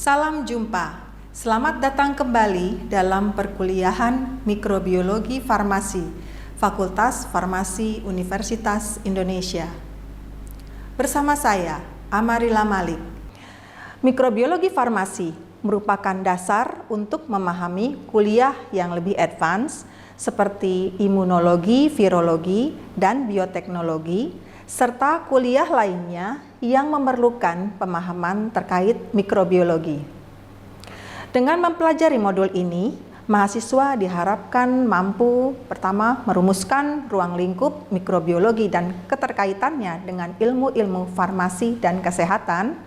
Salam jumpa. Selamat datang kembali dalam perkuliahan Mikrobiologi Farmasi, Fakultas Farmasi Universitas Indonesia. Bersama saya, Amarila Malik. Mikrobiologi farmasi merupakan dasar untuk memahami kuliah yang lebih advance seperti imunologi, virologi, dan bioteknologi, serta kuliah lainnya yang memerlukan pemahaman terkait mikrobiologi. Dengan mempelajari modul ini, mahasiswa diharapkan mampu pertama merumuskan ruang lingkup mikrobiologi dan keterkaitannya dengan ilmu-ilmu farmasi dan kesehatan.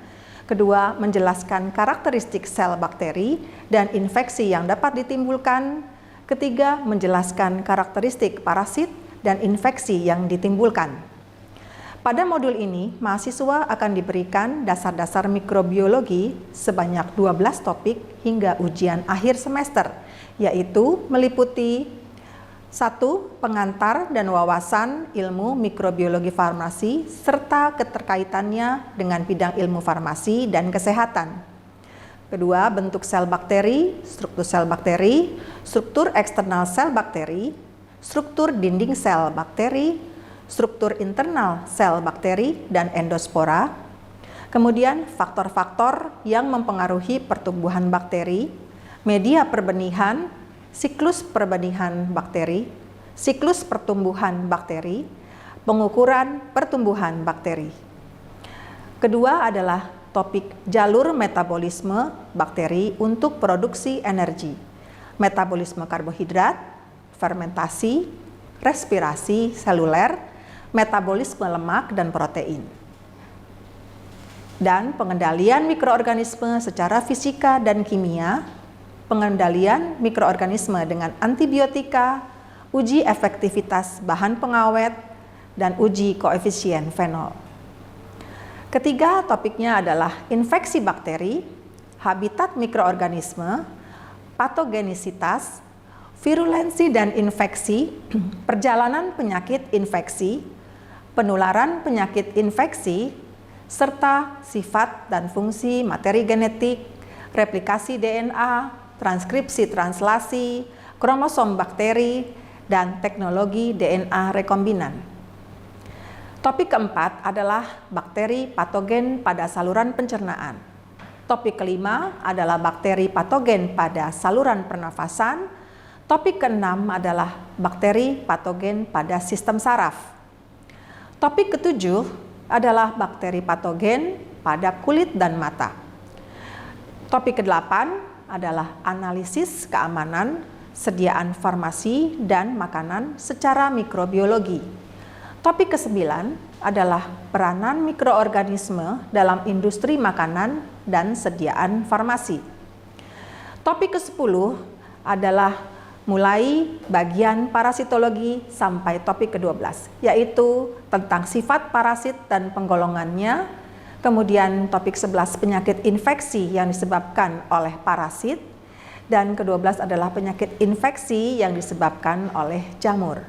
Kedua, menjelaskan karakteristik sel bakteri dan infeksi yang dapat ditimbulkan. Ketiga, menjelaskan karakteristik parasit dan infeksi yang ditimbulkan. Pada modul ini, mahasiswa akan diberikan dasar-dasar mikrobiologi sebanyak 12 topik hingga ujian akhir semester, yaitu meliputi 1. Pengantar dan wawasan ilmu mikrobiologi farmasi serta keterkaitannya dengan bidang ilmu farmasi dan kesehatan. Kedua, bentuk sel bakteri, struktur eksternal sel bakteri, struktur dinding sel bakteri, struktur internal sel bakteri dan endospora, kemudian faktor-faktor yang mempengaruhi pertumbuhan bakteri, media perbenihan, siklus perbenihan bakteri, siklus pertumbuhan bakteri, pengukuran pertumbuhan bakteri. Kedua adalah topik jalur metabolisme bakteri untuk produksi energi, metabolisme karbohidrat, fermentasi, respirasi seluler, metabolisme lemak dan protein, dan pengendalian mikroorganisme secara fisika dan kimia, pengendalian mikroorganisme dengan antibiotika, uji efektivitas bahan pengawet, dan uji koefisien fenol. Ketiga topiknya adalah infeksi bakteri, habitat mikroorganisme, patogenisitas, virulensi dan infeksi, perjalanan penyakit infeksi, penularan penyakit infeksi, serta sifat dan fungsi materi genetik, replikasi DNA, transkripsi translasi, kromosom bakteri, dan teknologi DNA rekombinan. Topik keempat adalah bakteri patogen pada saluran pencernaan. Topik kelima adalah bakteri patogen pada saluran pernafasan. Topik keenam adalah bakteri patogen pada sistem saraf. Topik ketujuh adalah bakteri patogen pada kulit dan mata. Topik kedelapan adalah analisis keamanan, sediaan farmasi dan makanan secara mikrobiologi. Topik kesembilan adalah peranan mikroorganisme dalam industri makanan dan sediaan farmasi. Topik ke-10 adalah mulai bagian parasitologi sampai topik ke-12, yaitu tentang sifat parasit dan penggolongannya, kemudian topik 11 penyakit infeksi yang disebabkan oleh parasit, dan ke-12 adalah penyakit infeksi yang disebabkan oleh jamur.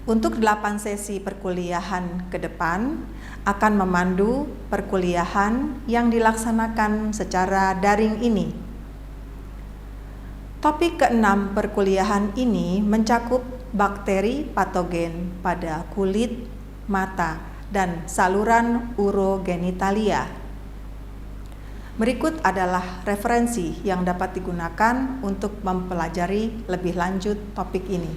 Untuk 8 sesi perkuliahan ke depan akan memandu perkuliahan yang dilaksanakan secara daring ini. Topik ke-6 perkuliahan ini mencakup bakteri patogen pada kulit, mata, dan saluran urogenitalia. Berikut adalah referensi yang dapat digunakan untuk mempelajari lebih lanjut topik ini.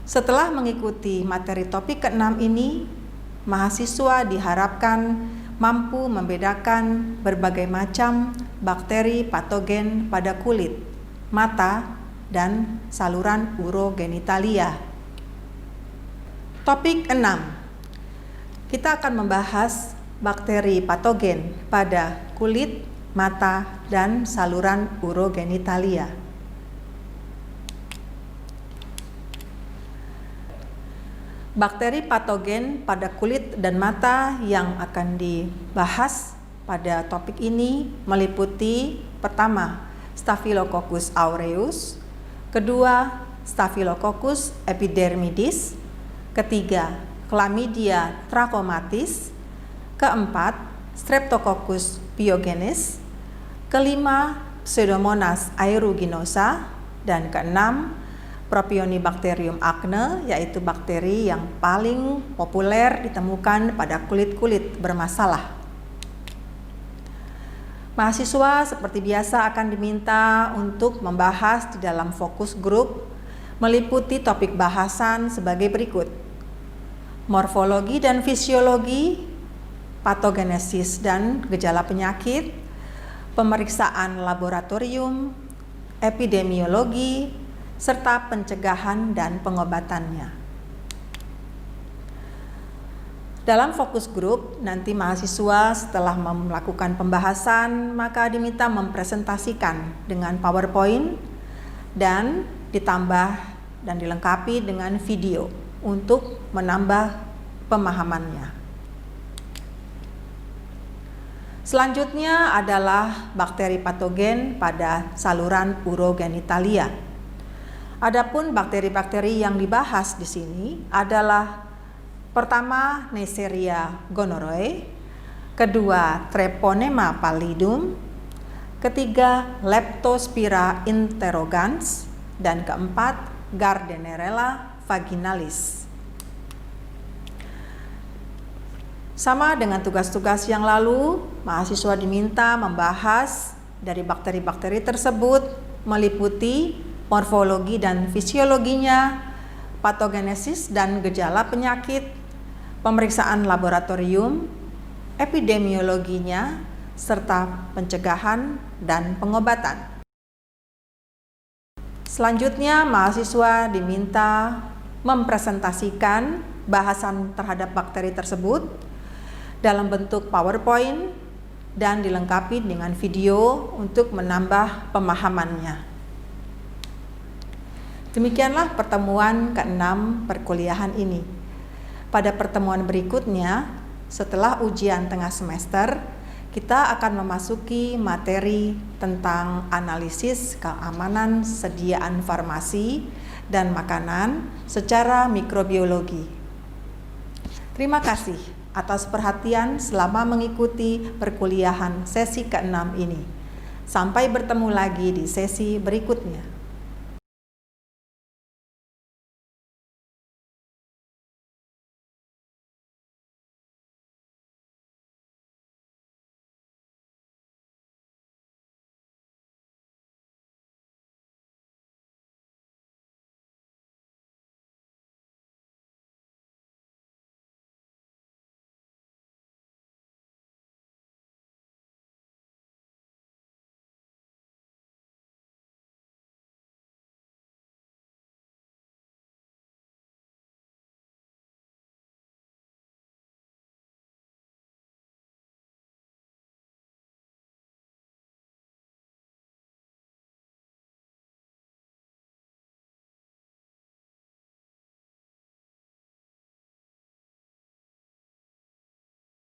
Setelah mengikuti materi topik ke-6 ini, mahasiswa diharapkan mampu membedakan berbagai macam bakteri patogen pada kulit, mata, dan saluran urogenitalia. Topik 6. Kita akan membahas bakteri patogen pada kulit, mata, dan saluran urogenitalia. Bakteri patogen pada kulit dan mata yang akan dibahas pada topik ini meliputi pertama, Staphylococcus aureus, kedua, Staphylococcus epidermidis, ketiga, Chlamydia trachomatis, keempat, Streptococcus pyogenes, kelima, Pseudomonas aeruginosa, dan keenam, Propionibacterium acne, yaitu bakteri yang paling populer ditemukan pada kulit-kulit bermasalah. Mahasiswa seperti biasa akan diminta untuk membahas di dalam fokus grup meliputi topik bahasan sebagai berikut: morfologi dan fisiologi, patogenesis dan gejala penyakit, pemeriksaan laboratorium, epidemiologi, serta pencegahan dan pengobatannya. Dalam fokus grup, nanti mahasiswa setelah melakukan pembahasan maka diminta mempresentasikan dengan PowerPoint dan ditambah dan dilengkapi dengan video untuk menambah pemahamannya. Selanjutnya adalah bakteri patogen pada saluran urogenitalia. Adapun bakteri-bakteri yang dibahas di sini adalah pertama Neisseria gonorrhoeae, kedua Treponema pallidum, ketiga Leptospira interrogans, dan keempat Gardnerella vaginalis. Sama dengan tugas-tugas yang lalu, mahasiswa diminta membahas dari bakteri-bakteri tersebut meliputi morfologi dan fisiologinya, patogenesis dan gejala penyakit, pemeriksaan laboratorium, epidemiologinya, serta pencegahan dan pengobatan. Selanjutnya, mahasiswa diminta mempresentasikan bahasan terhadap bakteri tersebut dalam bentuk PowerPoint dan dilengkapi dengan video untuk menambah pemahamannya. Demikianlah pertemuan ke-6 perkuliahan ini. Pada pertemuan berikutnya, setelah ujian tengah semester, kita akan memasuki materi tentang analisis keamanan sediaan farmasi dan makanan secara mikrobiologi. Terima kasih atas perhatian selama mengikuti perkuliahan sesi ke-6 ini. Sampai bertemu lagi di sesi berikutnya.